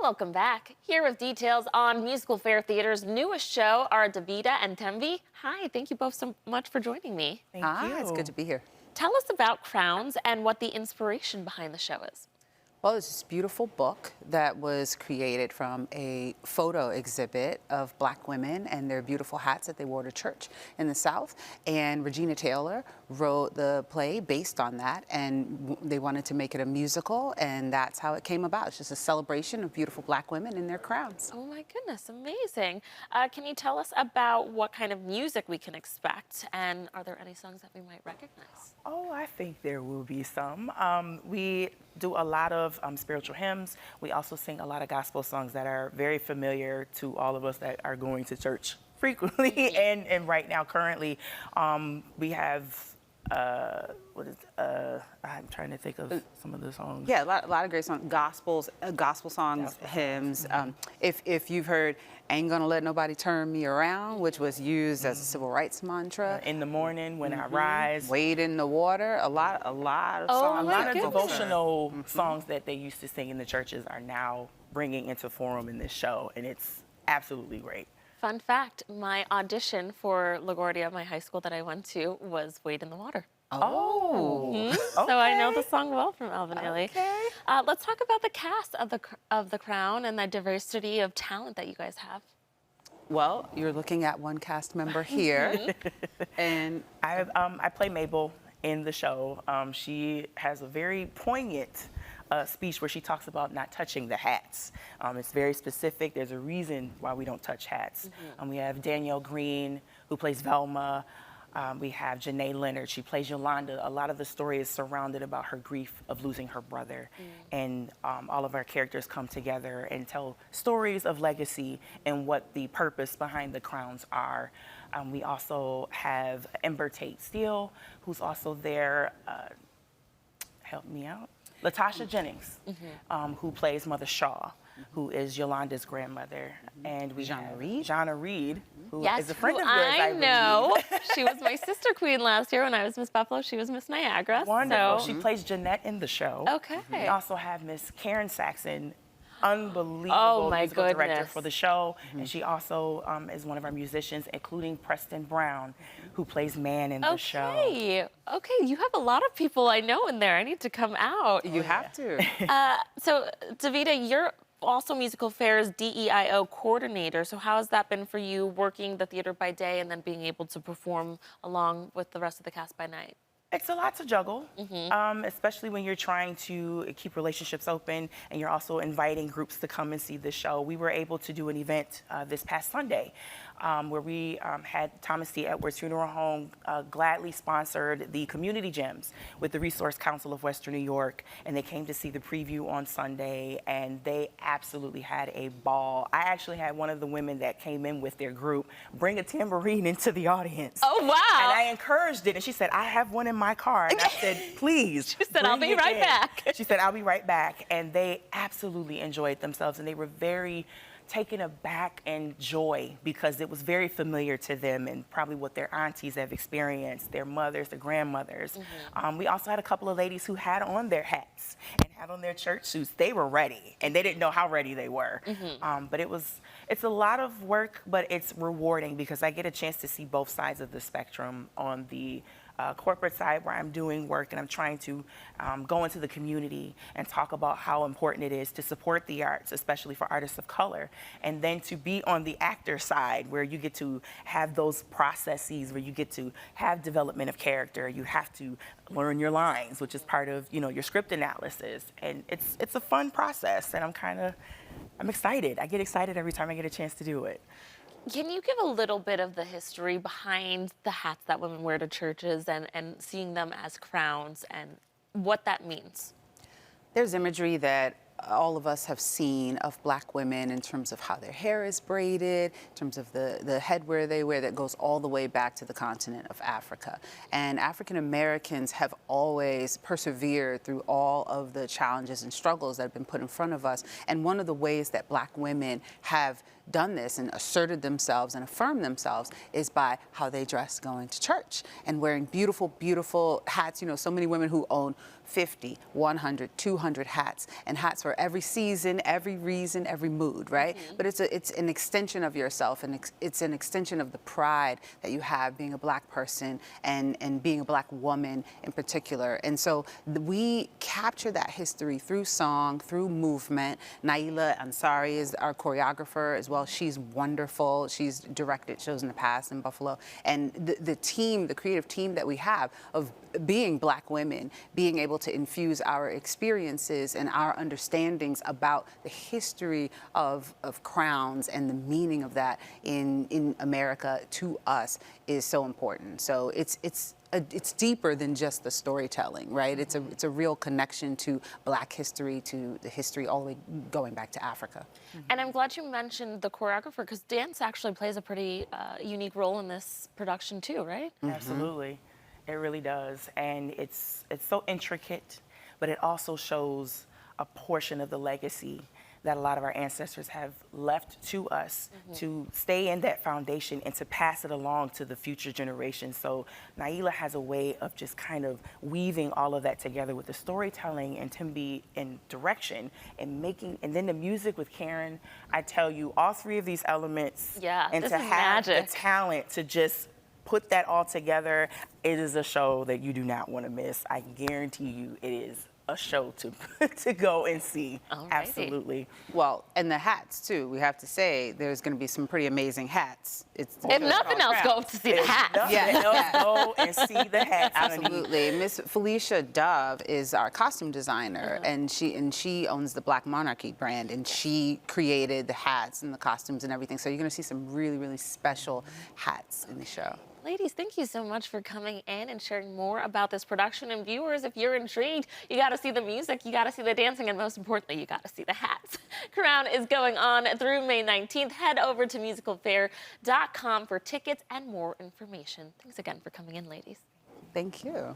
Welcome back. Here with details on Musical Fair Theater's newest show are Davida and Tembi. Hi, thank you both so much for joining me. Thank you. It's good to be here. Tell us about Crowns and what the inspiration behind the show is. Well, it's this beautiful book that was created from a photo exhibit of Black women and their beautiful hats that they wore to church in the South. And Regina Taylor wrote the play based on that, and they wanted to make it a musical, and that's how it came about. It's just a celebration of beautiful Black women in their crowns. Oh my goodness, amazing. Can you tell us about what kind of music we can expect, and are there any songs that we might recognize? Oh, I think there will be some. We do a lot of spiritual hymns. We also sing a lot of gospel songs that are very familiar to all of us that are going to church frequently. And right now, currently, we have, I'm trying to think of some of the songs. Yeah, a lot of great songs, gospel songs, hymns. If you've heard "Ain't Gonna Let Nobody Turn Me Around," which was used as a civil rights mantra. In the morning, when I rise. Wade in the water. A lot of songs. Oh, A lot of goodness. devotional songs that they used to sing in the churches are now bringing into forum in this show, and it's absolutely great. Fun fact, my audition for LaGuardia, my high school that I went to, was Wade in the Water. Oh, So I know the song well from Alvin Ailey. Okay. Let's talk about the cast of the Crown and the diversity of talent that you guys have. Well, you're looking at one cast member here, and I play Mabel in the show. She has a very poignant speech where she talks about not touching the hats. It's very specific. There's a reason why we don't touch hats. We have Danielle Green, who plays Velma. We have Janae Leonard. She plays Yolanda. A lot of the story is surrounded about her grief of losing her brother. And all of our characters come together and tell stories of legacy and what the purpose behind the crowns are. We also have Ember Tate Steele, who's also there. Help me out. Latasha Jennings, who plays Mother Shaw, who is Yolanda's grandmother. And we have Jonna Reed, who is a friend of yours, I believe. know. She was my sister queen last year when I was Miss Buffalo. She was Miss Niagara. Wonderful. So. She plays Jeanette in the show. Okay. We also have Miss Karen Saxon, unbelievable Oh, my musical director goodness. for the show. And she also is one of our musicians, including Preston Brown, who plays Man in the show. Okay, you have a lot of people I know in there. I need to come out. you have to. So, Davida, you're also Musical Fair's DEIO coordinator. So how has that been for you, working the theater by day and then being able to perform along with the rest of the cast by night? It's a lot to juggle, especially when you're trying to keep relationships open and you're also inviting groups to come and see the show. We were able to do an event this past Sunday where we had Thomas C. Edwards Funeral Home gladly sponsored the community gyms with the Resource Council of Western New York, and they came to see the preview on Sunday, and they absolutely had a ball. I actually had one of the women that came in with their group bring a tambourine into the audience. Oh, wow. And I encouraged it, and she said, I have one in my car. And I said, please. She said, I'll bring be it right in. back. She said, I'll be right back. And they absolutely enjoyed themselves, and they were very taken aback and joy because it was very familiar to them and probably what their aunties have experienced, their mothers, their grandmothers. We also had a couple of ladies who had on their hats and had on their church suits. They were ready, and they didn't know how ready they were. But it's a lot of work, but it's rewarding because I get a chance to see both sides of the spectrum. On the corporate side, where I'm doing work and I'm trying to go into the community and talk about how important it is to support the arts, especially for artists of color, and then to be on the actor side where you get to have those processes, where you get to have development of character. You have to learn your lines, which is part of your script analysis, and it's a fun process, and I'm excited. I get excited every time I get a chance to do it. Can you give a little bit of the history behind the hats that women wear to churches and seeing them as crowns and what that means? There's imagery that all of us have seen of Black women in terms of how their hair is braided, in terms of the headwear they wear that goes all the way back to the continent of Africa. And African Americans have always persevered through all of the challenges and struggles that have been put in front of us. And one of the ways that Black women have done this and asserted themselves and affirmed themselves is by how they dress going to church and wearing beautiful, beautiful hats. So many women who own 50, 100, 200 hats, and hats for every season, every reason, every mood, right? But it's an extension of yourself, and it's an extension of the pride that you have being a Black person and being a Black woman in particular. And so we capture that history through song, through movement. Naila Ansari is our choreographer as well. She's wonderful. She's directed shows in the past in Buffalo. And the team, the creative team that we have of being Black women, being able to infuse our experiences and our understandings about the history of crowns and the meaning of that in America to us is so important. So it's deeper than just the storytelling, right? It's a real connection to Black history, to the history all the way going back to Africa. And I'm glad you mentioned the choreographer, because dance actually plays a pretty unique role in this production too, right? Absolutely. It really does. And it's so intricate, but it also shows a portion of the legacy that a lot of our ancestors have left to us to stay in that foundation and to pass it along to the future generations. So Naila has a way of just kind of weaving all of that together with the storytelling and Timby in direction and then the music with Karen. I tell you, all three of these elements, Yeah, and this to is have magic. the talent to just put that all together, it is a show that you do not want to miss. I guarantee you it is a show to go and see. Alrighty. Absolutely. Well, and the hats too. We have to say there's going to be some pretty amazing hats. It's If nothing else, go to see the If hats. nothing Yeah. else, go and see the hats. Absolutely. Miss Felicia Dove is our costume designer, and she owns the Black Monarchy brand, and she created the hats and the costumes and everything. So you're going to see some really, really special hats in the show. Ladies, thank you so much for coming in and sharing more about this production. And viewers, if you're intrigued, you got to see the music, you got to see the dancing, and most importantly, you got to see the hats. Crown is going on through May 19th. Head over to musicalfair.com for tickets and more information. Thanks again for coming in, ladies. Thank you.